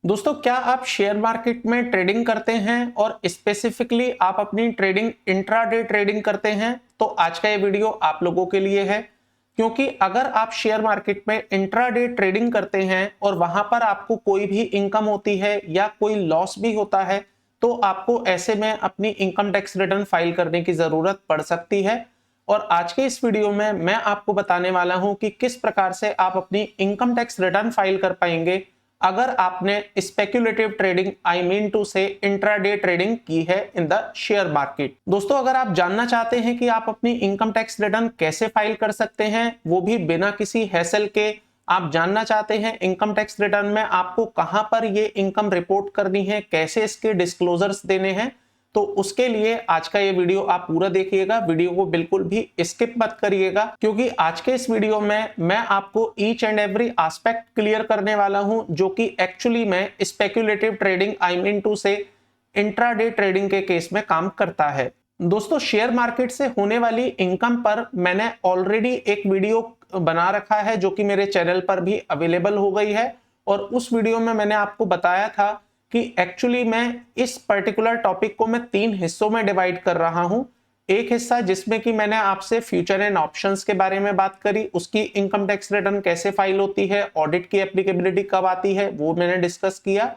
दोस्तों, क्या आप शेयर मार्केट में ट्रेडिंग करते हैं और स्पेसिफिकली आप अपनी ट्रेडिंग इंट्राडे ट्रेडिंग करते हैं? तो आज का ये वीडियो आप लोगों के लिए है, क्योंकि अगर आप शेयर मार्केट में इंट्राडे ट्रेडिंग करते हैं और वहां पर आपको कोई भी इनकम होती है या कोई लॉस भी होता है, तो आपको ऐसे में अपनी इनकम टैक्स रिटर्न फाइल करने की जरूरत पड़ सकती है। और आज के इस वीडियो में मैं आपको बताने वाला हूं कि किस प्रकार से आप अपनी इनकम टैक्स रिटर्न फाइल कर पाएंगे अगर आपने speculative trading I mean to say intraday trading की है इन द शेयर मार्केट। दोस्तों, अगर आप जानना चाहते हैं कि आप अपनी इनकम टैक्स रिटर्न कैसे फाइल कर सकते हैं, वो भी बिना किसी हैसल के, आप जानना चाहते हैं इनकम टैक्स रिटर्न में आपको कहां पर ये इनकम रिपोर्ट करनी है, कैसे इसके डिस्क्लोजर्स देने हैं, तो उसके लिए आज का ये वीडियो आप पूरा देखिएगा। वीडियो को बिल्कुल भी स्किप मत करिएगा, क्योंकि आज के इस वीडियो में मैं आपको each and every aspect clear करने वाला हूं जो कि एक्चुअली में speculative trading I mean to say intraday trading के केस में काम करता है। दोस्तों, शेयर मार्केट से होने वाली इनकम पर मैंने ऑलरेडी एक वीडियो बना रखा है जो कि मेरे चैनल पर भी अवेलेबल हो गई है, और उस वीडियो में मैंने आपको बताया था कि एक्चुअली मैं इस पर्टिकुलर टॉपिक को मैं 3 हिस्सों में डिवाइड कर रहा हूं। एक हिस्सा जिसमें कि मैंने आपसे फ्यूचर एंड ऑप्शंस के बारे में बात करी, उसकी इनकम टैक्स रिटर्न कैसे फाइल होती है, ऑडिट की एप्लीकेबिलिटी कब आती है, वो मैंने डिस्कस किया।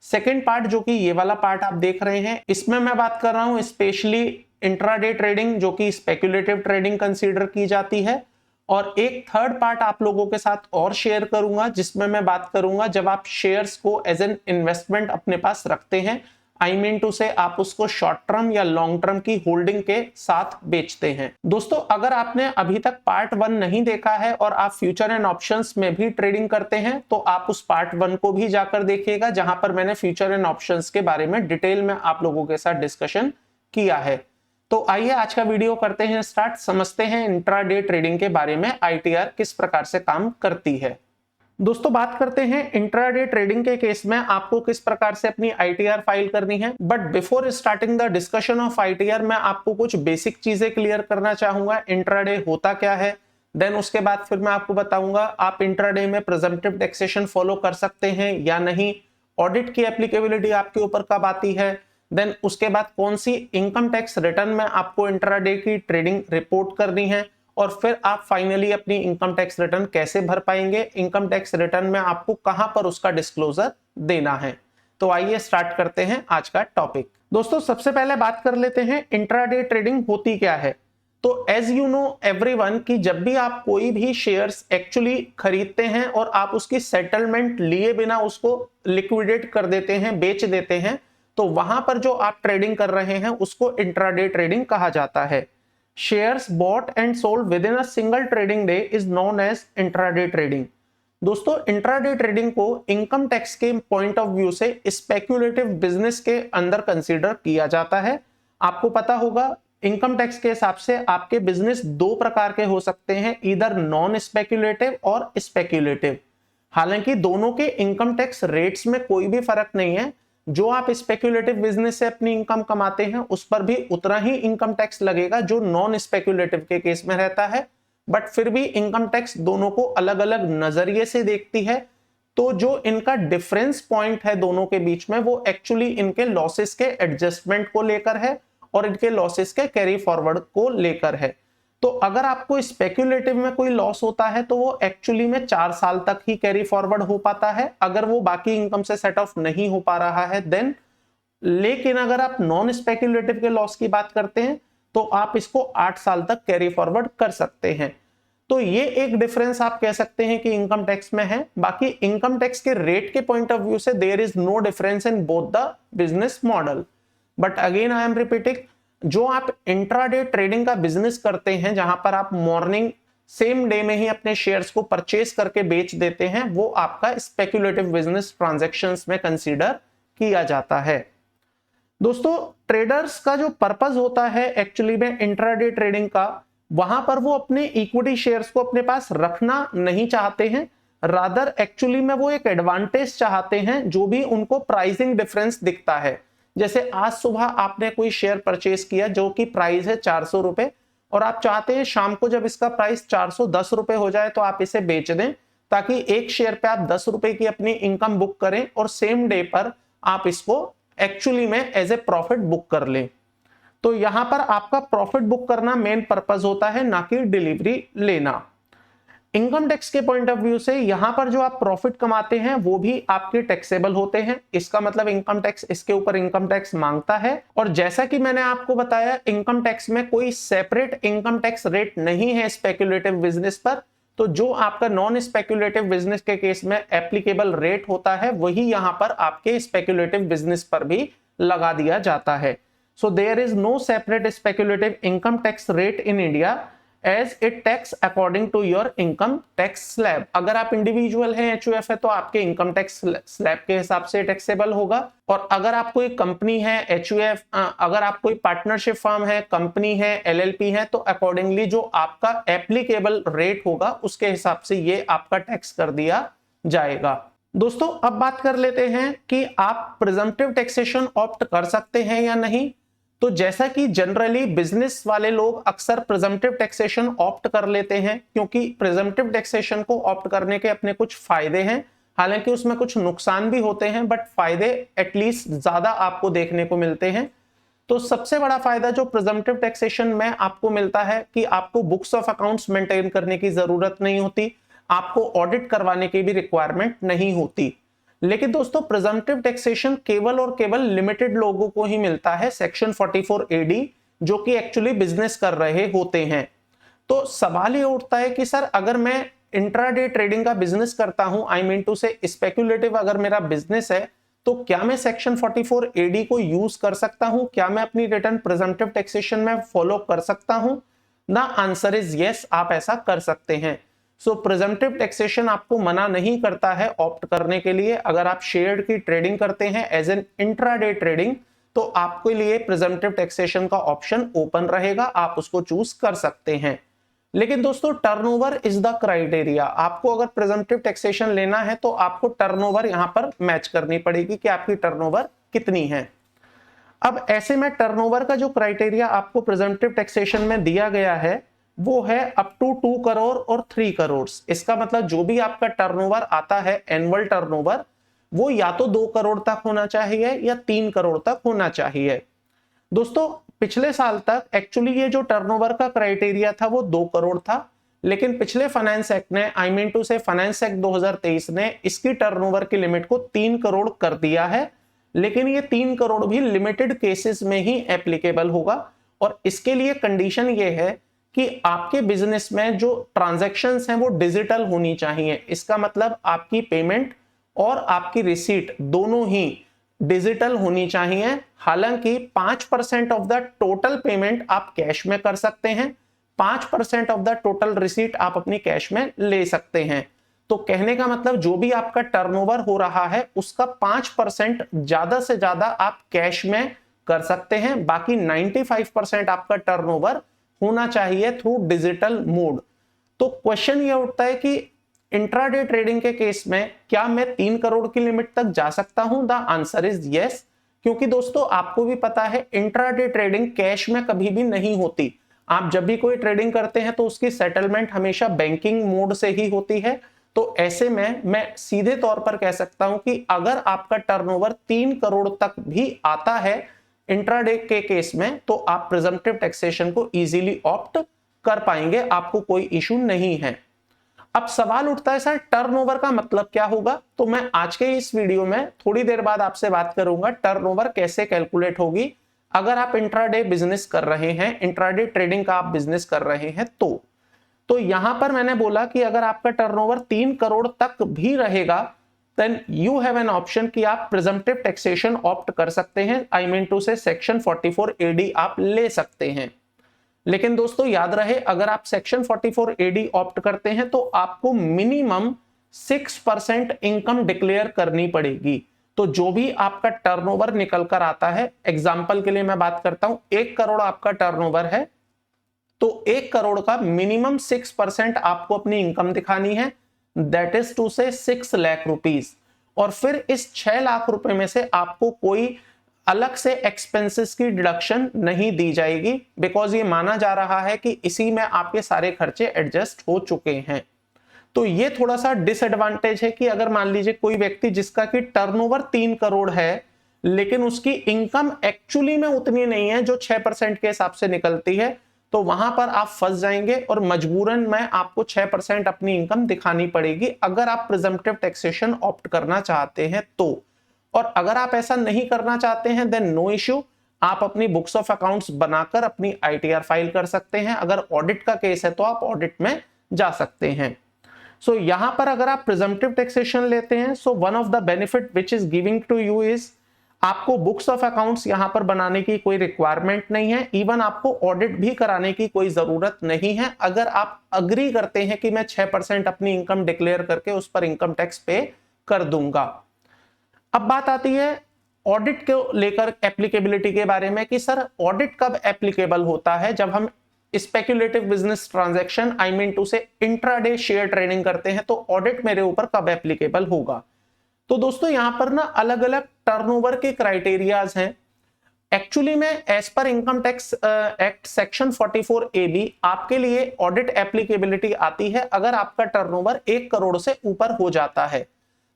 सेकेंड पार्ट जो कि ये वाला पार्ट आप देख रहे हैं, इसमें मैं बात कर रहा हूं स्पेशली इंट्राडे ट्रेडिंग जो कि स्पेक्युलेटिव ट्रेडिंग कंसीडर की जाती है। और एक थर्ड पार्ट आप लोगों के साथ और शेयर करूंगा जिसमें मैं बात करूंगा जब आप शेयर्स को एज एन इन्वेस्टमेंट अपने पास रखते हैं, आई मीन टू से आप उसको शॉर्ट टर्म या लॉन्ग टर्म की होल्डिंग के साथ बेचते हैं। दोस्तों, अगर आपने अभी तक पार्ट 1 नहीं देखा है और आप फ्यूचर एंड ऑप्शंस में भी ट्रेडिंग करते हैं, तो आप उस पार्ट 1 को भी जाकर देखिएगा, जहां पर मैंने फ्यूचर एंड ऑप्शंस के बारे में डिटेल में आप लोगों के साथ डिस्कशन किया है। तो आइए आज का वीडियो करते हैं स्टार्ट, समझते हैं इंट्राडे ट्रेडिंग के बारे में आईटीआर किस प्रकार से काम करती है। दोस्तों, बात करते हैं इंट्राडे ट्रेडिंग के केस में आपको किस प्रकार से अपनी आईटीआर फाइल करनी है। But before starting the discussion of ITR, मैं आपको कुछ बेसिक चीजें क्लियर करना चाहूंगा। इंट्राडे होता क्या है, देन उसके बाद फिर मैं आपको बताऊंगा आप इंट्राडे में प्रिजम्पटिव टैक्सेशन फॉलो कर सकते हैं या नहीं, ऑडिट की एप्लीकेबिलिटी आपके ऊपर कब आती है, देन उसके बाद कौन सी इनकम टैक्स रिटर्न में आपको इंट्राडे की ट्रेडिंग रिपोर्ट करनी है, और फिर आप फाइनली अपनी इनकम टैक्स रिटर्न कैसे भर पाएंगे, इनकम टैक्स रिटर्न में आपको कहां पर उसका डिस्क्लोजर देना है। तो आइए स्टार्ट करते हैं आज का टॉपिक। दोस्तों, सबसे पहले बात कर लेते हैं इंट्राडे ट्रेडिंग होती क्या है। तो एज यू नो एवरीवन कि जब भी आप कोई भी शेयर्स एक्चुअली खरीदते हैं और आप उसकी सेटलमेंट लिए बिना उसको लिक्विडेट कर देते हैं, बेच देते हैं, तो वहां पर जो आप ट्रेडिंग कर रहे हैं उसको इंट्राडे ट्रेडिंग कहा जाता है। Shares bought and sold within a single trading day is known as intraday trading. दोस्तों, इंट्राडे ट्रेडिंग को इनकम टैक्स के पॉइंट ऑफ व्यू से स्पेक्युलेटिव बिजनेस के अंदर कंसीडर किया जाता है। आपको पता होगा इनकम टैक्स के हिसाब से आपके बिजनेस 2 प्रकार के हो सकते हैं, इधर नॉन स्पेक्युलेटिव और स्पेक्युलेटिव। हालांकि दोनों के इनकम टैक्स रेट्स में कोई भी फर्क नहीं है। जो आप स्पेक्युलेटिव बिजनेस से अपनी इनकम कमाते हैं उस पर भी उतना ही इनकम टैक्स लगेगा जो नॉन स्पेक्युलेटिव के केस में रहता है। बट फिर भी इनकम टैक्स दोनों को अलग अलग नजरिए से देखती है। तो जो इनका डिफरेंस पॉइंट है दोनों के बीच में, वो एक्चुअली इनके लॉसेस के एडजस्टमेंट को लेकर है और इनके लॉसेस के कैरी फॉरवर्ड को लेकर है। तो अगर आपको स्पेक्युलेटिव में कोई लॉस होता है तो वो एक्चुअली में 4 साल तक ही कैरी फॉरवर्ड हो पाता है, अगर वो बाकी इनकम से सेट ऑफ नहीं हो पा रहा है देन। लेकिन अगर आप नॉन स्पेक्युलेटिव के लॉस की बात करते हैं तो आप इसको 8 साल तक कैरी फॉरवर्ड कर सकते हैं। तो ये एक डिफरेंस आप कह सकते हैं कि इनकम टैक्स में है। बाकी इनकम टैक्स के रेट के पॉइंट ऑफ व्यू से there is no difference in both the business model. But again I am repeating, जो आप इंट्राडे ट्रेडिंग का बिजनेस करते हैं, जहां पर आप मॉर्निंग सेम डे में ही अपने शेयर्स को परचेज करके बेच देते हैं, वो आपका स्पेक्युलेटिव बिजनेस ट्रांजैक्शंस में कंसीडर किया जाता है। दोस्तों, ट्रेडर्स का जो पर्पस होता है एक्चुअली में इंट्राडे ट्रेडिंग का, वहां पर वो अपने इक्विटी शेयर्स को अपने पास रखना नहीं चाहते हैं, रादर एक्चुअली में वो एक एडवांटेज चाहते हैं जो भी उनको प्राइसिंग डिफरेंस दिखता है। जैसे आज सुबह आपने कोई शेयर परचेज किया जो कि प्राइस है 400 रुपए, और आप चाहते हैं शाम को जब इसका प्राइस 410 रुपए हो जाए तो आप इसे बेच दें, ताकि एक शेयर पे आप 10 रुपए की अपनी इनकम बुक करें और सेम डे पर आप इसको एक्चुअली में एज ए प्रॉफिट बुक कर लें। तो यहां पर आपका प्रॉफिट बुक करना मेन पर्पस होता है, ना कि डिलीवरी लेना। इनकम टैक्स के पॉइंट ऑफ व्यू से यहां पर जो आप प्रॉफिट कमाते हैं वो भी आपके टैक्सेबल होते हैं। इसका मतलब इनकम टैक्स इसके ऊपर इनकम टैक्स मांगता है। और जैसा कि मैंने आपको बताया, इनकम टैक्स में कोई सेपरेट इनकम टैक्स रेट नहीं है स्पेक्युलेटिव बिजनेस पर। तो जो आपका नॉन स्पेक्युलेटिव बिजनेस के केस में एप्लीकेबल रेट होता है वही यहां पर आपके स्पेक्युलेटिव बिजनेस पर भी लगा दिया जाता है। So there is no separate speculative income tax rate in India as it tax according to your income tax slab. अगर आप इंडिविजुअल हैं, एचयूएफ है, तो आपके इनकम टैक्स स्लैब के हिसाब से टैक्सेबल होगा। और अगर आप कोई कंपनी है एचयूएफ, अगर आप कोई पार्टनरशिप फर्म है, कंपनी है, एलएलपी है, तो अकॉर्डिंगली जो आपका एप्लीकेबल रेट होगा उसके हिसाब से ये आपका टैक्स कर दिया जाएगा। दोस्तों अब बात कर लेते हैं कि आप प्रिजम्पटिव टैक्सेशन ऑप्ट कर सकते हैं या नहीं। तो जैसा कि जनरली बिजनेस वाले लोग अक्सर प्रिजम्पटिव टैक्सेशन ऑप्ट कर लेते हैं, क्योंकि प्रिजम्पटिव टैक्सेशन को ऑप्ट करने के अपने कुछ फायदे हैं। हालांकि उसमें कुछ नुकसान भी होते हैं, बट फायदे एटलीस्ट ज्यादा आपको देखने को मिलते हैं। तो सबसे बड़ा फायदा जो प्रिजम्पटिव टैक्सेशन में आपको मिलता है कि आपको बुक्स ऑफ अकाउंट्स मेंटेन करने की जरूरत नहीं होती, आपको ऑडिट करवाने की भी रिक्वायरमेंट नहीं होती। लेकिन दोस्तों प्रिजम्पटिव टैक्सेशन केवल और केवल लिमिटेड लोगों को ही मिलता है, सेक्शन 44 AD, जो कि एक्चुअली बिजनेस कर रहे होते हैं। तो सवाल ये उठता है कि सर अगर मैं इंट्राडे ट्रेडिंग का बिजनेस करता हूं, आई मीन टू से स्पेक्युलेटिव अगर मेरा बिजनेस है, तो क्या मैं सेक्शन 44 AD को यूज कर सकता हूं? क्या मैं अपनी रिटर्न प्रिजम्पटिव टैक्सेशन में फॉलो कर सकता हूं? द आंसर इज यस, आप ऐसा कर सकते हैं। सो प्रिजम्पटिव टैक्सेशन आपको मना नहीं करता है ऑप्ट करने के लिए। अगर आप शेयर की ट्रेडिंग करते हैं एज एन इंट्राडे ट्रेडिंग, तो आपके लिए प्रिजम्पटिव टैक्सेशन का ऑप्शन ओपन रहेगा, आप उसको चूज कर सकते हैं। लेकिन दोस्तों टर्नओवर इज द क्राइटेरिया। आपको अगर प्रिजम्पटिव टैक्सेशन लेना है तो आपको टर्नओवर यहां पर मैच करनी पड़ेगी कि आपकी टर्नओवर कितनी है। अब ऐसे में टर्नओवर का जो क्राइटेरिया आपको प्रिजम्पटिव टैक्सेशन में दिया गया है वो है अप टू 2 करोड़ और 3 करोड़। इसका मतलब जो भी आपका टर्नओवर आता है, एनुअल टर्नओवर, वो या तो 2 करोड़ तक होना चाहिए या 3 करोड़ तक होना चाहिए। दोस्तों पिछले साल तक एक्चुअली ये जो टर्नओवर का क्राइटेरिया था वो 2 करोड़ था, लेकिन पिछले फाइनेंस एक्ट ने, आई मीन टू से फाइनेंस एक्ट 2023 ने इसकी टर्नओवर की लिमिट को 3 करोड़ कर दिया है। लेकिन ये 3 करोड़ भी लिमिटेड केसेस में ही एप्लीकेबल होगा। और इसके लिए कंडीशन ये है कि आपके बिजनेस में जो ट्रांजैक्शंस हैं वो डिजिटल होनी चाहिए। इसका मतलब आपकी पेमेंट और आपकी रिसीट दोनों ही डिजिटल होनी चाहिए। हालांकि 5% ऑफ द टोटल पेमेंट आप कैश में कर सकते हैं, 5% ऑफ द टोटल रिसीट आप अपनी कैश में ले सकते हैं। तो कहने का मतलब जो भी आपका टर्नओवर हो रहा है उसका 5% ज्यादा से ज्यादा आप कैश में कर सकते हैं, बाकी 95% आपका टर्नओवर होना चाहिए थ्रू डिजिटल मोड। तो क्वेश्चन ये उठता है कि इंट्राडे ट्रेडिंग के केस में क्या मैं 3 करोड़ की लिमिट तक जा सकता हूं? द आंसर इज यस, क्योंकि दोस्तों आपको भी पता है इंट्राडे ट्रेडिंग कैश में कभी भी नहीं होती। आप जब भी कोई ट्रेडिंग करते हैं तो उसकी सेटलमेंट हमेशा बैंकिंग मोड से ही होती है। तो ऐसे में मैं सीधे तौर पर कह सकता हूं कि अगर आपका टर्नओवर 3 करोड़ तक भी आता है इंट्राडे के केस में, तो आप प्रिजम्पटिव टैक्सेशन को इजीली ऑप्ट कर पाएंगे, आपको कोई इशू नहीं है। अब सवाल उठता है सर टर्नओवर का मतलब क्या होगा? तो मैं आज के इस वीडियो में थोड़ी देर बाद आपसे बात करूंगा टर्नओवर कैसे कैलकुलेट होगी अगर आप इंट्राडे बिजनेस कर रहे हैं, इंट्राडे ट्रेडिंग का आप बिजनेस कर रहे हैं। तो यहां पर मैंने बोला कि अगर आपका टर्नओवर 3 करोड़ तक भी रहेगा then you have an option कि आप प्रिजम्पटिव टैक्सेशन ऑप्ट कर सकते हैं, आई मीन टू से सेक्शन 44 AD आप ले सकते हैं। लेकिन दोस्तों याद रहे अगर आप सेक्शन 44 AD ऑप्ट करते हैं तो आपको मिनिमम 6% इनकम डिक्लेयर करनी पड़ेगी। तो जो भी आपका टर्नओवर निकल कर आता है, एग्जांपल के लिए मैं बात करता हूं, 1 करोड़ आपका टर्नओवर है तो 1 करोड़ का मिनिमम 6% आपको अपनी इनकम दिखानी है, दैट इज टू से 6 लाख रुपीस। और फिर इस 6 लाख रुपए में से आपको कोई अलग से एक्सपेंसेस की डिडक्शन नहीं दी जाएगी, बिकॉज ये माना जा रहा है कि इसी में आपके सारे खर्चे एडजस्ट हो चुके हैं। तो ये थोड़ा सा डिसएडवांटेज है कि अगर मान लीजिए कोई व्यक्ति जिसका कि टर्नओवर 3 करोड़ है लेकिन उसकी इनकम एक्चुअली में उतनी नहीं है जो 6% के हिसाब से निकलती है, तो वहां पर आप फंस जाएंगे और मजबूरन में आपको 6% अपनी इनकम दिखानी पड़ेगी अगर आप प्रिजम्पटिव टैक्सेशन ऑप्ट करना चाहते हैं तो। और अगर आप ऐसा नहीं करना चाहते हैं देन नो इश्यू, आप अपनी बुक्स ऑफ अकाउंट्स बनाकर अपनी आईटीआर फाइल कर सकते हैं। अगर ऑडिट का केस है तो आप ऑडिट में जा सकते हैं। सो यहां पर अगर आप प्रिजम्पटिव टैक्सेशन लेते हैं, so one of the benefit which is giving to you is आपको बुक्स ऑफ अकाउंट्स यहां पर बनाने की कोई रिक्वायरमेंट नहीं है, इवन आपको ऑडिट भी कराने की कोई जरूरत नहीं है अगर आप अग्री करते हैं कि मैं 6% अपनी इनकम डिक्लेयर करके उस पर इनकम टैक्स पे कर दूंगा। अब बात आती है ऑडिट को लेकर एप्लीकेबिलिटी के बारे में कि सर ऑडिट कब एप्लीकेबल होता है। जब हम speculative business transaction I mean to say intraday share trading करते हैं तो ऑडिट मेरे ऊपर कब एप्लीकेबल होगा। तो दोस्तों यहां पर ना अलग अलग टर्नओवर के क्राइटेरियाज हैं। एक्चुअली में as per income tax act section 44AB आपके लिए ऑडिट एप्लीकेबिलिटी आती है अगर आपका टर्नओवर 1 करोड़ से ऊपर हो जाता है।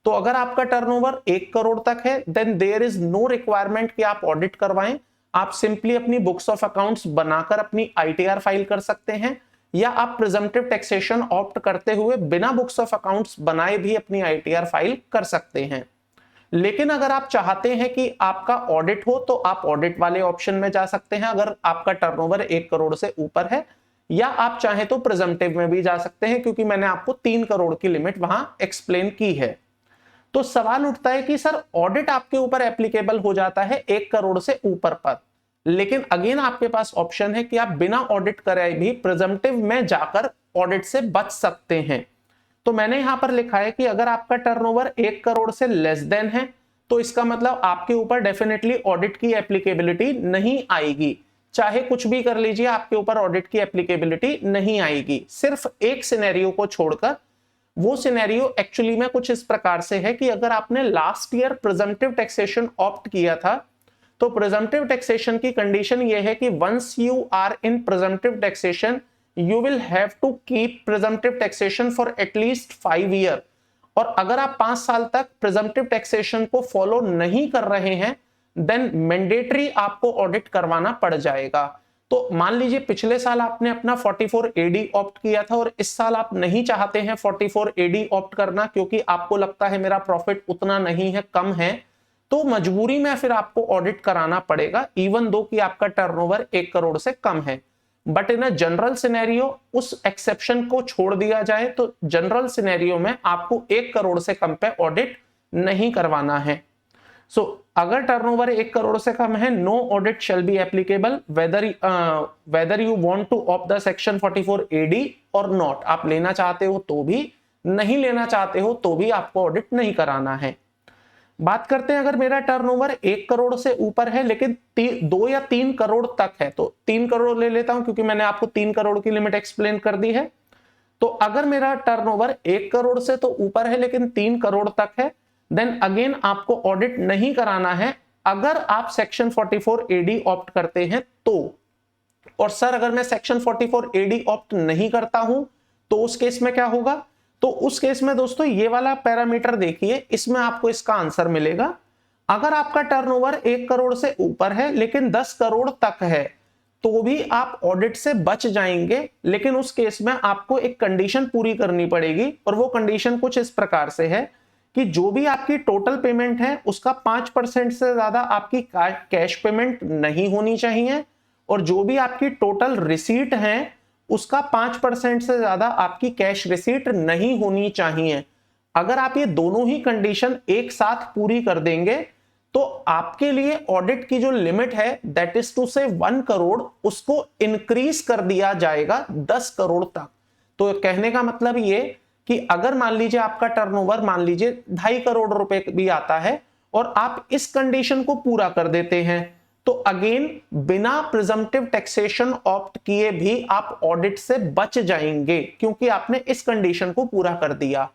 तो अगर आपका टर्नओवर 1 करोड़ तक है then there is no requirement कि आप ऑडिट करवाएं, आप सिंपली अपनी बुक्स ऑफ अकाउंट्स बनाकर अपनी आईटीआर फाइल कर सकते हैं, या आप प्रिजम्पटिव टैक्सेशन ऑप्ट करते हुए बिना बुक्स ऑफ अकाउंट्स बनाए भी अपनी आईटीआर फाइल कर सकते हैं। लेकिन अगर आप चाहते हैं कि आपका ऑडिट हो तो आप ऑडिट वाले ऑप्शन में जा सकते हैं अगर आपका टर्नओवर 1 करोड़ से ऊपर है, या आप चाहें तो प्रिजम्पटिव में भी जा सकते हैं क्योंकि मैंने आपको 3 करोड़ की लिमिट वहां एक्सप्लेन की है। तो सवाल उठता है कि सर ऑडिट आपके ऊपर एप्लीकेबल हो जाता है 1 करोड़ से ऊपर पर, लेकिन अगेन आपके पास ऑप्शन है कि आप बिना ऑडिट कराए भी प्रिजम्पटिव में जाकर ऑडिट से बच सकते हैं। तो मैंने यहां पर लिखा है कि अगर आपका टर्नओवर 1 करोड़ से लेस देन है तो इसका मतलब आपके ऊपर डेफिनेटली ऑडिट की एप्लीकेबिलिटी नहीं आएगी। चाहे कुछ भी कर लीजिए आपके ऊपर ऑडिट की एप्लीकेबिलिटी नहीं आएगी, सिर्फ एक सिनेरियो को छोड़कर। वो सिनेरियो एक्चुअली में कुछ इस प्रकार से है कि अगर आपने last year presumptive taxation opt किया था तो प्रिजम्पटिव टैक्सेशन की कंडीशन ये है कि once you are in presumptive taxation you will have to keep presumptive taxation for at least 5 year. और अगर आप 5 साल तक प्रिजम्पटिव टैक्सेशन को फॉलो नहीं कर रहे हैं देन मैंडेटरी आपको ऑडिट करवाना पड़ जाएगा। तो मान लीजिए पिछले साल आपने अपना 44AD ऑप्ट किया था और इस साल आप नहीं चाहते हैं 44AD ऑप्ट करना क्योंकि आपको लगता है मेरा प्रॉफिट उतना नहीं है, कम है, तो मजबूरी में फिर आपको ऑडिट कराना पड़ेगा इवन दो कि आपका टर्नओवर 1 करोड़ से कम है। But in a general scenario उस एक्सेप्शन को छोड़ दिया जाए तो जनरल सिनेरियो में आपको 1 करोड़ से कम पे ऑडिट नहीं करवाना है। सो अगर टर्नओवर 1 करोड़ से कम है no audit shall be applicable whether you want to opt the section 44AD और नॉट। आप लेना चाहते हो तो भी, नहीं लेना चाहते हो तो भी आपको ऑडिट नहीं कराना है। बात करते हैं अगर मेरा टर्नओवर 1 करोड़ से ऊपर है लेकिन 2 या 3 करोड़ तक है, तो 3 करोड़ ले लेता हूं क्योंकि मैंने आपको 3 करोड़ की लिमिट एक्सप्लेन कर दी है। तो अगर मेरा टर्नओवर 1 करोड़ से तो ऊपर है लेकिन 3 करोड़ तक है देन अगेन आपको ऑडिट नहीं कराना है अगर आप सेक्शन 44AD ऑप्ट करते हैं तो। और सर अगर मैं सेक्शन 44AD ऑप्ट नहीं करता हूं तो उस केस में क्या होगा? तो उस केस में दोस्तों ये वाला पैरामीटर देखिए, इसमें आपको इसका आंसर मिलेगा। अगर आपका टर्नओवर 1 करोड़ से ऊपर है लेकिन 10 करोड़ तक है तो भी आप ऑडिट से बच जाएंगे, लेकिन उस केस में आपको एक कंडीशन पूरी करनी पड़ेगी और वो कंडीशन कुछ इस प्रकार से है कि जो भी आपकी टोटल पेमेंट है उसका 5% से ज्यादा आपकी कैश पेमेंट नहीं होनी चाहिए और जो भी आपकी टोटल रिसीट है उसका 5% से ज्यादा आपकी कैश रिसीट नहीं होनी चाहिए। अगर आप ये दोनों ही कंडीशन एक साथ पूरी कर देंगे तो आपके लिए ऑडिट की जो लिमिट है दैट इज टू से 1 करोड़ उसको इंक्रीज कर दिया जाएगा 10 करोड़ तक। तो कहने का मतलब ये कि अगर मान लीजिए आपका टर्नओवर मान लीजिए 2.5 करोड़ रुपए भी आता है और आप इस कंडीशन को पूरा कर देते हैं तो अगेन बिना प्रिजम्पटिव टैक्सेशन ऑप्ट किए भी आप ऑडिट से बच जाएंगे क्योंकि आपने इस कंडीशन को पूरा कर दिया।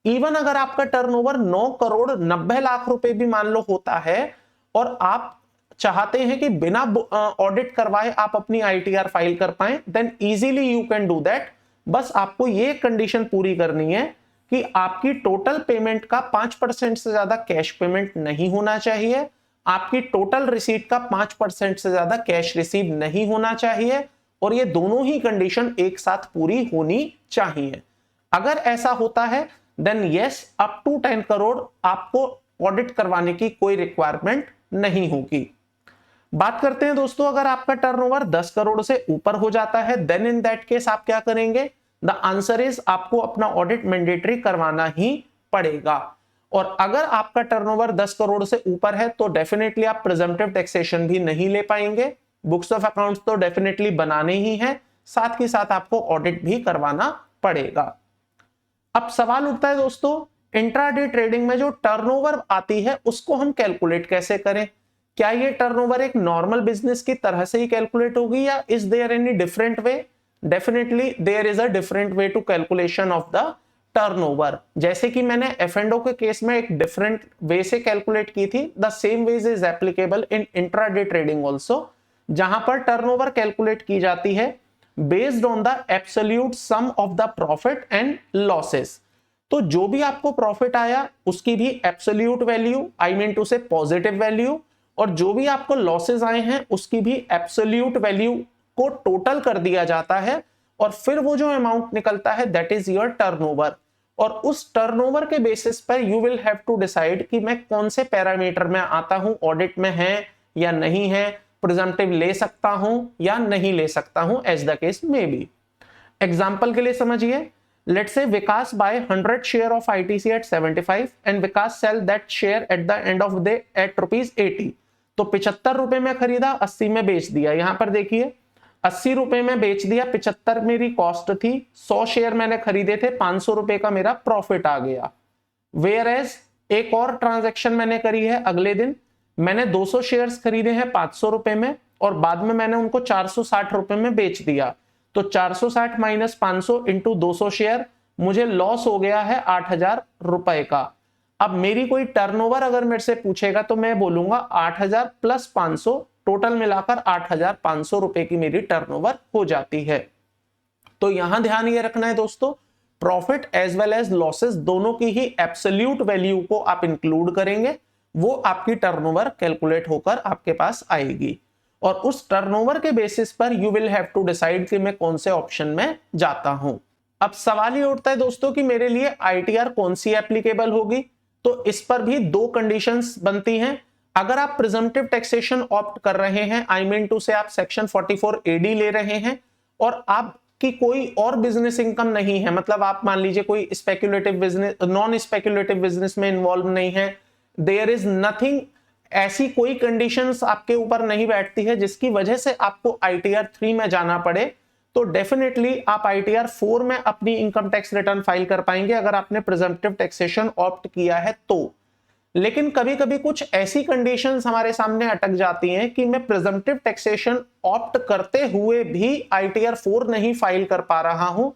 इवन अगर आपका टर्नओवर 9 करोड़ 90 लाख रुपए भी मान लो होता है और आप चाहते हैं कि बिना ऑडिट करवाए आप अपनी आईटीआर फाइल कर पाए then easily you can do that बस आपको ये कंडीशन पूरी करनी है कि आपकी टोटल पेमेंट का 5% से ज्यादा कैश पेमेंट नहीं होना चाहिए, आपकी टोटल रिसीट का 5% से ज्यादा कैश रिसीव नहीं होना चाहिए, और ये दोनों ही कंडीशन एक साथ पूरी होनी चाहिए। अगर ऐसा होता है then yes, up to 10 crore आपको ऑडिट करवाने की कोई रिक्वायरमेंट नहीं होगी। बात करते हैं दोस्तों, अगर आपका टर्नओवर 10 करोड़ से ऊपर हो जाता है देन इन दैट केस आप क्या करेंगे? द आंसर इज आपको अपना ऑडिट मैंडेटरी करवाना ही पड़ेगा। और अगर आपका टर्नओवर 10 करोड़ से ऊपर है तो डेफिनेटली आप प्रिजम्पटिव टैक्सेशन भी नहीं ले पाएंगे, बुक्स ऑफ अकाउंट्स तो डेफिनेटली बनाने ही है, साथ ही साथ आपको ऑडिट भी करवाना पड़ेगा। अब सवाल उठता है दोस्तों, इंट्राडे ट्रेडिंग में जो टर्नओवर आती है उसको हम कैलकुलेट कैसे करें? क्या ये टर्नओवर एक नॉर्मल बिजनेस की तरह से ही कैलकुलेट होगी या is there any different way? Definitely there is a different way to calculation of the turnover. जैसे कि मैंने F&O के केस में एक डिफरेंट वे से कैलकुलेट की थी, the same way is applicable in intraday trading also, जहां पर टर्नओवर कैलकुलेट की जाती है based on the absolute sum of the profit and losses. तो जो भी आपको प्रॉफिट आया उसकी भी absolute value, I mean to say positive value, और जो भी आपको लॉसेस आए हैं उसकी भी एब्सोल्यूट वैल्यू को टोटल कर दिया जाता है, और फिर वो जो अमाउंट निकलता है दैट इज योर टर्नओवर। और उस टर्नओवर के बेसिस पर you will have to decide कि मैं कौन से पैरामीटर में आता हूं, ऑडिट में है या नहीं है, प्रिजम्पटिव ले सकता हूं या नहीं ले सकता हूं, as the case may be. Example के लिए समझिए, let's say Vikas buy 100 share of ITC at 75 and Vikas sell that share at the end of the day at ₹80। तो 75 रुपए में खरीदा, 80 में बेच दिया। यहां पर देखिए 80 रुपए में बेच दिया, 75 मेरी कॉस्ट थी, 100 शेयर मैंने खरीदे थे, 500 रुपए का मेरा प्रॉफिट आ गया। वेयर एज एक और ट्रांजैक्शन मैंने करी है, अगले दिन मैंने 200 शेयर्स खरीदे हैं 500 रुपए में, और बाद में मैंने उनको 460 रुपए में बेच दिया। तो 460 माइनस 500 इंटू 200 शेयर, मुझे लॉस हो गया है 8,000 रुपए का। अब मेरी कोई टर्नओवर अगर मेरे से पूछेगा तो मैं बोलूंगा 8,000 प्लस 500, टोटल मिलाकर 8,500 रुपए की मेरी टर्नओवर हो जाती है। तो यहां ध्यान ये रखना है दोस्तों, profit as well as losses दोनों की ही एब्सोल्यूट वैल्यू को आप इंक्लूड करेंगे, वो आपकी टर्नओवर कैलकुलेट होकर आपके पास आएगी, और उस टर्नओवर के बेसिस पर you will have to decide कि मैं कौन से ऑप्शन में जाता हूं। अब सवाल ये उठता है दोस्तों कि मेरे लिए आईटीआर कौन सी एप्लीकेबल होगी? तो इस पर भी दो कंडीशंस बनती हैं। अगर आप प्रिजम्पटिव टैक्सेशन ऑप्ट कर रहे हैं, आई मीन टू से आप सेक्शन 44 AD ले रहे हैं, और आपकी कोई और बिजनेस इनकम नहीं है, मतलब आप मान लीजिए कोई speculative business, non speculative business में इन्वॉल्व नहीं है, देयर इज नथिंग, ऐसी कोई कंडीशंस आपके ऊपर नहीं बैठती है जिसकी वजह से आपको ITR 3 में जाना पड़े, तो डेफिनेटली आप ITR 4 में अपनी इनकम टैक्स रिटर्न फाइल कर पाएंगे अगर आपने प्रिजम्पटिव टैक्सेशन ऑप्ट किया है तो। लेकिन कभी कभी कुछ ऐसी कंडीशंस हमारे सामने अटक जाती हैं कि मैं प्रिजम्पटिव टैक्सेशन ऑप्ट करते हुए भी ITR 4 नहीं फाइल कर पा रहा हूं,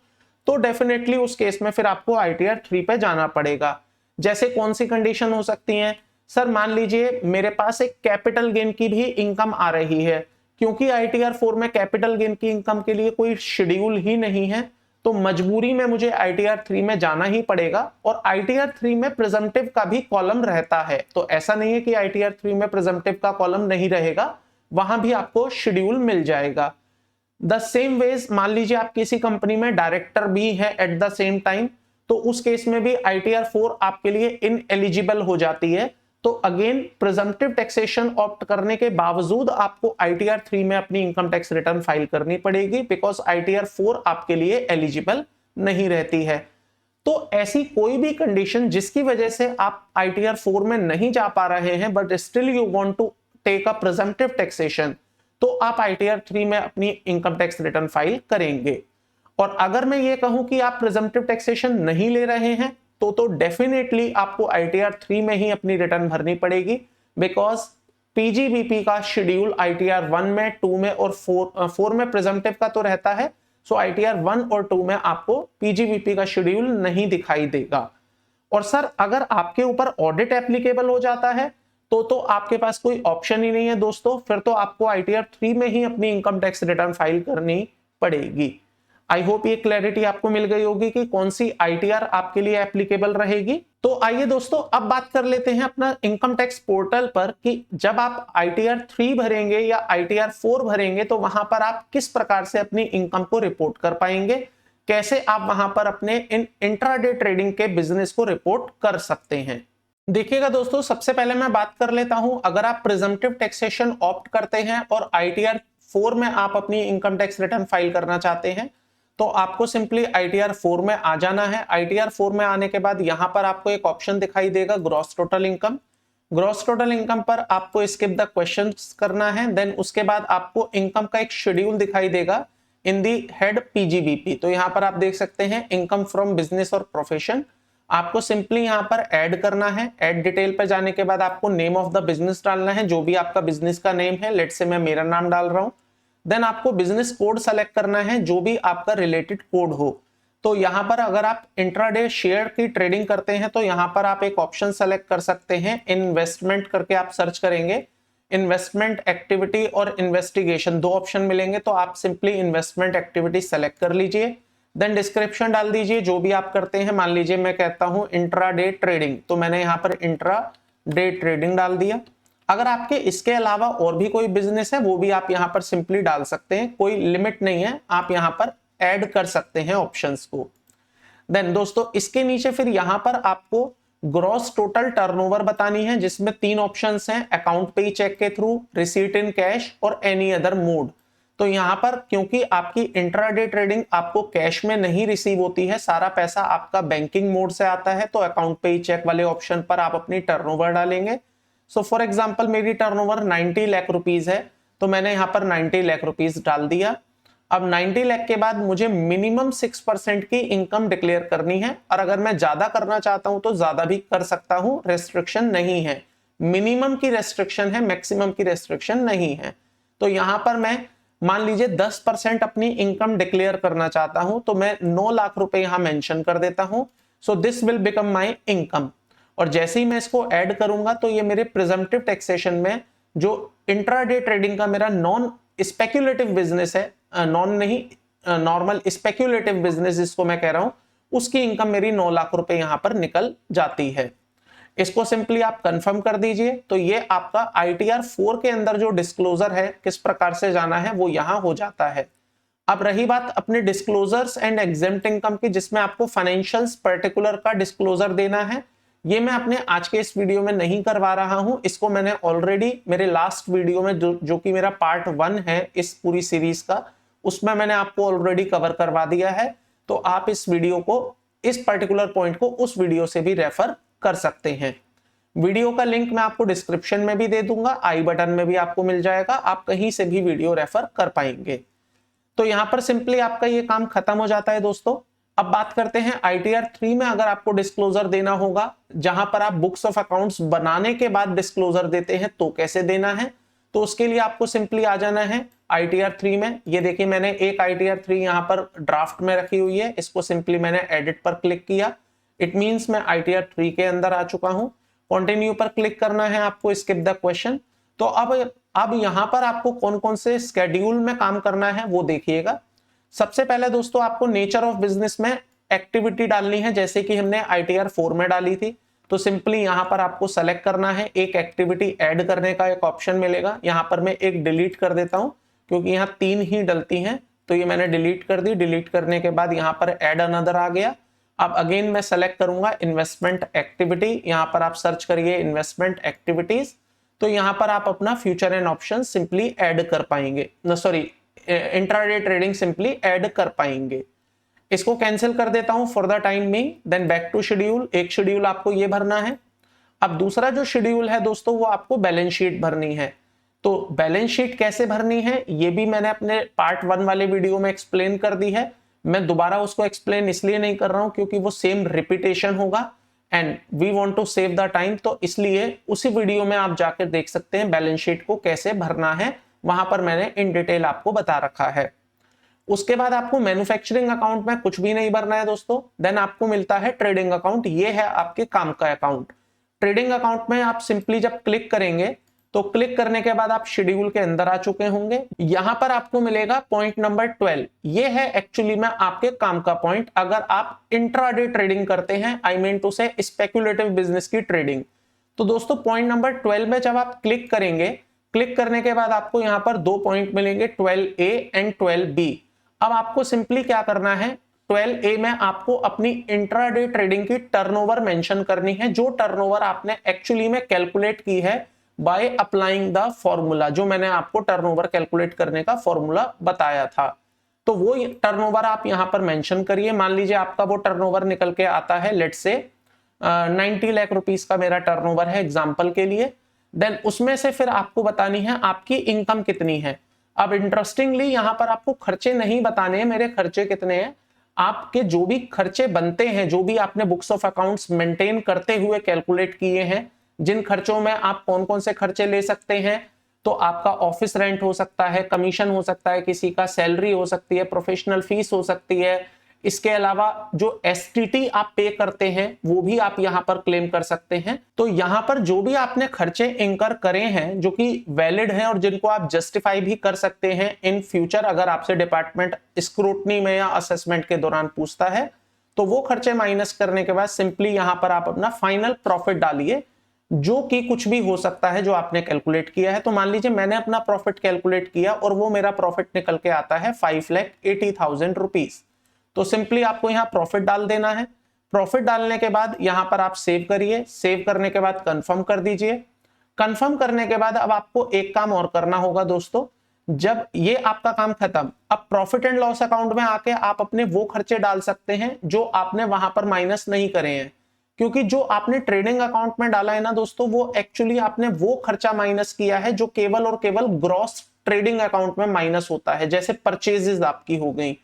तो डेफिनेटली उस केस में फिर आपको ITR 3 पे जाना पड़ेगा। जैसे कौन सी कंडीशन हो सकती है? सर मान लीजिए मेरे पास एक कैपिटल गेन की भी इनकम आ रही है, क्योंकि ITR 4 में कैपिटल गेन की इनकम के लिए कोई शेड्यूल ही नहीं है, तो मजबूरी में मुझे ITR 3 में जाना ही पड़ेगा, और ITR 3 में प्रिजम्पटिव का भी कॉलम रहता है, तो ऐसा नहीं है कि ITR 3 में प्रिजम्पटिव का कॉलम नहीं रहेगा, वहां भी आपको शेड्यूल मिल जाएगा। द सेम वेज मान लीजिए आप किसी कंपनी में डायरेक्टर भी है एट द सेम टाइम, तो उस केस में भी ITR 4 आपके लिए इनएलिजिबल हो जाती है। तो अगेन प्रिजम्पटिव टैक्सेशन ऑप्ट करने के बावजूद आपको ITR 3 में अपनी इनकम टैक्स रिटर्न फाइल करनी पड़ेगी, बिकॉज ITR 4 आपके लिए एलिजिबल नहीं रहती है। तो ऐसी कोई भी कंडीशन जिसकी वजह से आप ITR 4 में नहीं जा पा रहे हैं but still you want to take a presumptive taxation, तो आप ITR 3 में अपनी इनकम टैक्स रिटर्न फाइल करेंगे। और अगर मैं ये कहूं कि आप प्रिजम्पटिव टैक्सेशन नहीं ले रहे हैं तो डेफिनेटली आपको ITR 3 में ही अपनी रिटर्न भरनी पड़ेगी, बिकॉज PGBP का शेड्यूल ITR 1 में, 2 में और 4 में प्रिजम्पटिव का तो रहता है, सो ITR 1 और 2 में आपको PGBP का शेड्यूल नहीं दिखाई देगा। और सर अगर आपके ऊपर ऑडिट एप्लीकेबल हो जाता है तो आपके पास कोई ऑप्शन ही नहीं है दोस्तों, फिर तो आपको ITR 3 में ही अपनी इनकम टैक्स रिटर्न फाइल करनी पड़ेगी। आई होप ये क्लैरिटी आपको मिल गई होगी कि कौन सी आईटीआर आपके लिए एप्लीकेबल रहेगी। तो आइए दोस्तों अब बात कर लेते हैं अपना इनकम टैक्स पोर्टल पर कि जब आप आईटीआर 3 भरेंगे या आईटीआर 4 भरेंगे तो वहां पर आप किस प्रकार से अपनी इनकम को रिपोर्ट कर पाएंगे, कैसे आप वहां पर अपने इन इंट्राडे ट्रेडिंग के बिजनेस को रिपोर्ट कर सकते हैं। देखिएगा दोस्तों, सबसे पहले मैं बात कर लेता हूं, अगर आप प्रिजम्पटिव टैक्सेशन ऑप्ट करते हैं और आईटीआर 4 में आप अपनी इनकम टैक्स रिटर्न फाइल करना चाहते हैं तो आपको सिंपली आईटीआर 4 में आ जाना है। आईटीआर 4 में आने के बाद यहां पर आपको एक ऑप्शन दिखाई देगा gross total income. Gross total income पर आपको स्किप द क्वेश्चंस करना है। देन उसके बाद आपको इनकम का एक शेड्यूल दिखाई देगा इन दी हेड पीजीबीपी। तो यहां पर आप देख सकते हैं इनकम फ्रॉम बिजनेस और प्रोफेशन। आपको सिंपली यहां पर ऐड करना है। ऐड डिटेल पर जाने के बाद आपको नेम ऑफ द बिजनेस डालना है, जो भी आपका बिजनेस का नेम है। लेट्स से मैं मेरा नाम डाल रहा हूं। देन आपको बिजनेस कोड सेलेक्ट करना है, जो भी आपका रिलेटेड कोड हो। तो यहां पर अगर आप इंट्राडे शेयर की ट्रेडिंग करते हैं तो यहां पर आप एक ऑप्शन सेलेक्ट कर सकते हैं, इन्वेस्टमेंट करके आप सर्च करेंगे। इन्वेस्टमेंट एक्टिविटी और इन्वेस्टिगेशन दो ऑप्शन मिलेंगे, तो आप सिंपली इन्वेस्टमेंट एक्टिविटी सेलेक्ट कर लीजिए। देन डिस्क्रिप्शन डाल दीजिए जो भी आप करते हैं। मान लीजिए मैं कहता हूं इंट्राडे ट्रेडिंग, तो मैंने यहां पर इंट्राडे ट्रेडिंग डाल दिया। अगर आपके इसके अलावा और भी कोई बिजनेस है वो भी आप यहां पर सिंपली डाल सकते हैं, कोई लिमिट नहीं है, आप यहां पर ऐड कर सकते हैं ऑप्शंस को। देन दोस्तों इसके नीचे फिर यहां पर आपको ग्रॉस टोटल टर्नओवर बतानी है, जिसमें 3 ऑप्शंस हैं, अकाउंट पे चेक के थ्रू, रिसीट इन कैश और एनी अदर मोड। तो यहां पर क्योंकि आपकी इंट्राडे ट्रेडिंग आपको कैश में नहीं रिसीव होती है, सारा पैसा आपका बैंकिंग मोड से आता है, तो अकाउंट पे चेक वाले ऑप्शन पर आप अपनी टर्नओवर डालेंगे। सो फॉर एग्जांपल मेरी टर्नओवर 90 लाख रुपीस है, तो मैंने यहां पर 90 लाख रुपीस डाल दिया। अब 90 लाख के बाद मुझे मिनिमम 6% की इनकम डिक्लेयर करनी है, और अगर मैं ज्यादा करना चाहता हूं तो ज्यादा भी कर सकता हूं, रेस्ट्रिक्शन नहीं है। मिनिमम की रेस्ट्रिक्शन है, मैक्सिमम की रेस्ट्रिक्शन नहीं है। तो यहां पर मैं मान लीजिए 10% अपनी इनकम डिक्लेयर करना चाहता हूं, तो मैं 9 लाख रुपए यहां मेंशन कर देता हूं। So this will become my income. और जैसे ही मैं इसको ऐड करूंगा तो ये मेरे प्रिजम्पटिव टैक्सेशन में जो इंट्राडे ट्रेडिंग का मेरा नॉन स्पेक्युलेटिव बिजनेस है, नॉन नहीं नॉर्मल स्पेक्युलेटिव बिजनेस जिसको मैं कह रहा हूं, उसकी इनकम मेरी 9 लाख रुपए यहां पर निकल जाती है। इसको सिंपली आप कंफर्म कर दीजिए। तो ये आपका आईटीआर 4 के अंदर जो डिस्क्लोजर है, किस प्रकार से जाना है वो यहां हो जाता है। अब रही बात अपने डिस्क्लोजर्स एंड एग्जेम्प्ट इनकम की, जिसमें आपको फाइनेंशियल्स पर्टिकुलर का डिस्क्लोजर देना है। ये मैं अपने आज के इस वीडियो में नहीं करवा रहा हूं, इसको मैंने ऑलरेडी मेरे लास्ट वीडियो में जो कि मेरा पार्ट 1 है इस पूरी सीरीज का, उसमें मैंने आपको ऑलरेडी कवर करवा दिया है। तो आप इस वीडियो को, इस पर्टिकुलर पॉइंट को उस वीडियो से भी रेफर कर सकते हैं। वीडियो का लिंक मैं आपको डिस्क्रिप्शन में भी दे दूंगा, आई बटन में भी आपको मिल जाएगा, आप कहीं से भी वीडियो रेफर कर पाएंगे। तो यहां पर सिंपली आपका ये काम खत्म हो जाता है दोस्तों। अब बात करते हैं आईटीआर 3 में अगर आपको डिस्क्लोजर देना होगा, जहां पर आप बुक्स ऑफ अकाउंट्स बनाने के बाद डिस्क्लोजर देते हैं, तो कैसे देना है। तो उसके लिए आपको सिंपली आ जाना है आईटीआर 3 में। ये देखिए मैंने एक आईटीआर 3 यहां पर ड्राफ्ट में रखी हुई है, इसको सिंपली मैंने एडिट पर क्लिक किया। इट मींस मैं आईटीआर 3 के अंदर आ चुका हूं। कंटिन्यू पर क्लिक करना है आपको, स्किप द क्वेश्चन। तो अब यहां पर आपको कौन कौन से स्केड्यूल में काम करना है वो देखिएगा। सबसे पहले दोस्तों आपको नेचर ऑफ बिजनेस में एक्टिविटी डालनी है, जैसे कि हमने आईटीआर 4 में डाली थी। तो सिंपली यहां पर आपको सेलेक्ट करना है, एक एक्टिविटी ऐड करने का एक ऑप्शन मिलेगा। यहां पर मैं एक डिलीट कर देता हूं क्योंकि यहां 3 ही डलती हैं, तो ये मैंने डिलीट कर दी। डिलीट करने के बाद यहां पर ऐड अनदर आ गया। अब अगेन मैं सेलेक्ट करूंगा इन्वेस्टमेंट एक्टिविटी, यहां पर आप सर्च करिए इन्वेस्टमेंट एक्टिविटीज। तो यहां पर आप अपना future and option simply add कर पाएंगे, इंट्राडे ट्रेडिंग सिंपली ऐड कर पाएंगे। इसको कैंसिल कर देता हूं फॉर द टाइम में। देन बैक टू शेड्यूल, एक शेड्यूल आपको ये भरना है। अब दूसरा जो शेड्यूल है दोस्तों वो आपको बैलेंस शीट भरनी है। तो बैलेंस शीट कैसे भरनी है ये भी मैंने अपने पार्ट 1 वाले वीडियो में एक्सप्लेन कर दी है। मैं दोबारा उसको एक्सप्लेन इसलिए नहीं कर रहा हूं क्योंकि वो सेम रिपीटेशन होगा and we want to save the time. तो इसलिए उसी वीडियो में आप जाकर देख सकते हैं बैलेंस शीट को कैसे भरना है, वहां पर मैंने इन डिटेल आपको बता रखा है। उसके बाद आपको मैन्युफैक्चरिंग अकाउंट में कुछ भी नहीं भरना है दोस्तों। देन आपको मिलता है ट्रेडिंग अकाउंट, ये है आपके काम का अकाउंट। ट्रेडिंग अकाउंट में आप सिंपली जब क्लिक करेंगे तो क्लिक करने के बाद आप शेड्यूल के अंदर आ चुके होंगे। यहां पर आपको मिलेगा पॉइंट नंबर 12। ये है एक्चुअली में आपके काम का पॉइंट अगर आप इंट्राडे ट्रेडिंग करते हैं, आई मीन टू से स्पेक्युलेटिव बिजनेस की ट्रेडिंग। तो दोस्तों पॉइंट नंबर 12 में जब आप क्लिक करेंगे, क्लिक करने के बाद आपको यहां पर 2 पॉइंट मिलेंगे, 12A एंड 12B। अब आपको सिंपली क्या करना है, 12A में आपको अपनी इंट्राडे ट्रेडिंग की टर्नओवर मेंशन करनी है, जो टर्नओवर आपने एक्चुअली में कैलकुलेट की है बाय अप्लाइंग द फॉर्मूला, जो मैंने आपको टर्नओवर कैलकुलेट करने का फॉर्मूला बताया था। तो वो टर्नओवर आप यहां पर मेंशन करिए। मान लीजिए आपका वो टर्नओवर निकल के आता है, लेट्स से 90 लाख रुपीस का मेरा टर्नओवर है एग्जांपल के लिए। देन उसमें से फिर आपको बतानी है आपकी इनकम कितनी है। अब इंटरेस्टिंगली यहां पर आपको खर्चे नहीं बताने हैं, मेरे खर्चे कितने हैं। आपके जो भी खर्चे बनते हैं, जो भी आपने बुक्स ऑफ अकाउंट्स मेंटेन करते हुए कैलकुलेट किए हैं, जिन खर्चों में आप कौन कौन से खर्चे ले सकते हैं, तो आपका ऑफिस रेंट हो सकता है, कमीशन हो सकता है, किसी का सैलरी हो सकती है, प्रोफेशनल फीस हो सकती है। इसके अलावा जो एसटीटी आप पे करते हैं वो भी आप यहां पर क्लेम कर सकते हैं। तो यहां पर जो भी आपने खर्चे इंकर करे हैं जो कि वैलिड हैं और जिनको आप जस्टिफाई भी कर सकते हैं इन फ्यूचर, अगर आपसे डिपार्टमेंट स्क्रूटनी में या असेसमेंट के दौरान पूछता है, तो वो खर्चे माइनस करने के बाद सिंपली यहां पर आप अपना फाइनल प्रॉफिट डालिए, जो कि कुछ भी हो सकता है जो आपने कैलकुलेट किया है। तो मान लीजिए मैंने अपना प्रॉफिट कैलकुलेट किया और वो मेरा प्रॉफिट निकल के आता है 5,80,000 रुपीज। तो सिंपली आपको यहां प्रॉफिट डाल देना है। प्रॉफिट डालने के बाद यहां पर आप सेव करिए, सेव करने के बाद कंफर्म कर दीजिए। कंफर्म करने के बाद अब आपको एक काम और करना होगा दोस्तों, जब ये आपका काम खत्म, अब प्रॉफिट एंड लॉस अकाउंट में आके आप अपने वो खर्चे डाल सकते हैं जो आपने वहां पर माइनस नहीं करे हैं, क्योंकि जो आपने ट्रेडिंग अकाउंट में डाला है ना दोस्तों, वो एक्चुअली आपने वो खर्चा माइनस किया है जो केवल और केवल ग्रॉस ट्रेडिंग अकाउंट में माइनस होता है, जैसे परचेजेस आपकी हो गई।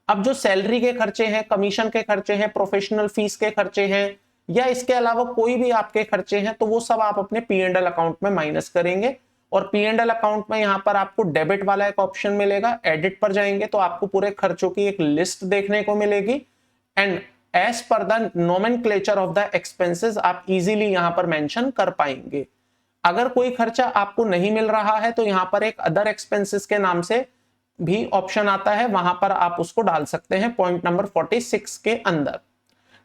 अब जो सैलरी के खर्चे हैं, कमीशन के खर्चे हैं, प्रोफेशनल फीस के खर्चे हैं, या इसके अलावा कोई भी आपके खर्चे हैं, तो वो सब आप अपने P&L अकाउंट में माइनस करेंगे। और P&L अकाउंट में यहां पर आपको डेबिट वाला एक ऑप्शन मिलेगा, एडिट पर जाएंगे तो आपको पूरे खर्चों की एक लिस्ट देखने को मिलेगी। And as per the nomenclature of the expenses आप इजीली यहां पर मेंशन कर पाएंगे। अगर कोई खर्चा आपको नहीं मिल रहा है तो यहां पर एक अदर एक्सपेंसेस के नाम से भी ऑप्शन आता है, वहां पर आप उसको डाल सकते हैं पॉइंट नंबर 46 के अंदर।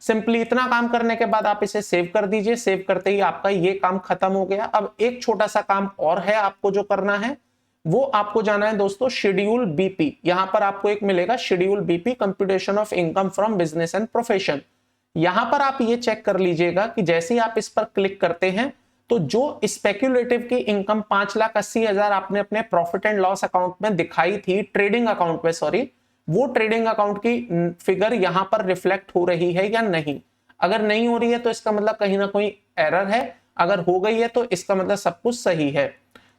सिंपली इतना काम करने के बाद आप इसे सेव कर दीजिए। सेव करते ही आपका ये काम खत्म हो गया। अब एक छोटा सा काम और है आपको जो करना है, वो आपको जाना है दोस्तों शेड्यूल बीपी। यहां पर आपको एक मिलेगा schedule BP, computation of income from business and profession. यहां पर आप ये चेक कर लीजिएगा कि जैसे ही आप इस पर क्लिक करते हैं तो जो स्पेक्युलेटिव की इनकम 5,80,000 आपने अपने प्रॉफिट एंड लॉस अकाउंट में दिखाई थी, ट्रेडिंग अकाउंट में सॉरी, वो ट्रेडिंग अकाउंट की फिगर यहां पर रिफ्लेक्ट हो रही है या नहीं। अगर नहीं हो रही है तो इसका मतलब कहीं ना कोई एरर है, अगर हो गई है तो इसका मतलब सब कुछ सही है।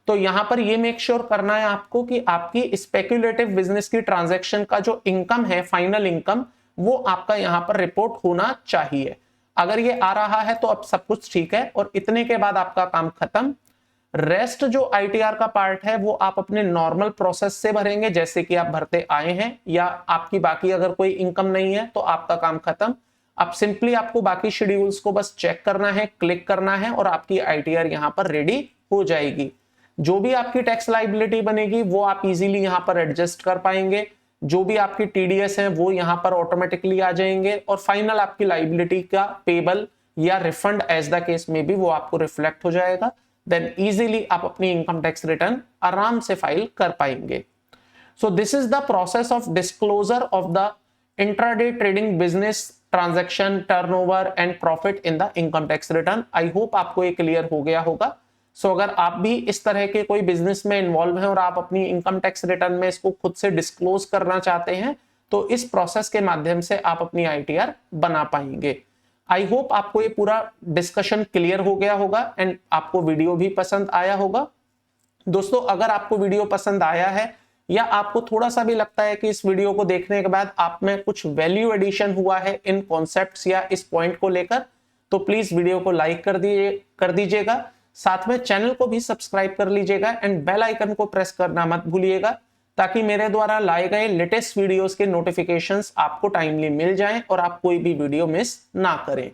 तो यहां पर ये मेक श्योर करना है आपको कि आपकी स्पेक्युलेटिव बिजनेस की ट्रांजैक्शन का जो इनकम है, फाइनल इनकम, वो आपका यहां पर रिपोर्ट होना चाहिए। अगर ये आ रहा है तो अब सब कुछ ठीक है और इतने के बाद आपका काम खत्म। रेस्ट जो आईटीआर का पार्ट है वो आप अपने नॉर्मल प्रोसेस से भरेंगे, जैसे कि आप भरते आए हैं, या आपकी बाकी अगर कोई इनकम नहीं है तो आपका काम खत्म। अब सिंपली आपको बाकी शेड्यूल्स को बस चेक करना है, क्लिक करना है और आपकी आईटीआर यहां पर रेडी हो जाएगी। जो भी आपकी टैक्स लाइबिलिटी बनेगी वो आप इजीली यहां पर एडजस्ट कर पाएंगे। जो भी आपकी टीडीएस है वो यहां पर ऑटोमेटिकली आ जाएंगे और फाइनल आपकी लाइबिलिटी का पेबल या रिफंड एज द केस में भी वो आपको रिफ्लेक्ट हो जाएगा। देन इजीली आप अपनी इनकम टैक्स रिटर्न आराम से फाइल कर पाएंगे। So this is the process of disclosure of the intraday trading business transaction, turnover and profit in the income tax return. I hope आपको ये क्लियर हो गया होगा। सो अगर आप भी इस तरह के कोई बिजनेस में इन्वॉल्व हैं और आप अपनी इनकम टैक्स रिटर्न में इसको खुद से डिस्क्लोज करना चाहते हैं तो इस प्रोसेस के माध्यम से आप अपनी आईटीआर बना पाएंगे। आई होप आपको ये पूरा डिस्कशन क्लियर हो गया होगा एंड आपको वीडियो भी पसंद आया होगा। दोस्तों अगर आपको वीडियो पसंद आया है या आपको थोड़ा सा भी लगता है कि इस वीडियो को देखने के बाद आप में कुछ वैल्यू एडिशन हुआ है इन कॉन्सेप्ट्स या इस पॉइंट को लेकर, तो प्लीज वीडियो को लाइक कर दीजिएगा। साथ में चैनल को भी सब्सक्राइब कर लीजिएगा एंड बेल आइकन को प्रेस करना मत भूलिएगा, ताकि मेरे द्वारा लाए गए लेटेस्ट वीडियोस के नोटिफिकेशंस आपको टाइमली मिल जाएं और आप कोई भी वीडियो मिस ना करें।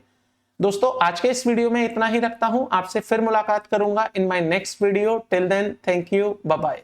दोस्तों आज के इस वीडियो में इतना ही रखता हूं, आपसे फिर मुलाकात करूंगा in my next video. Till then thank you, bye bye.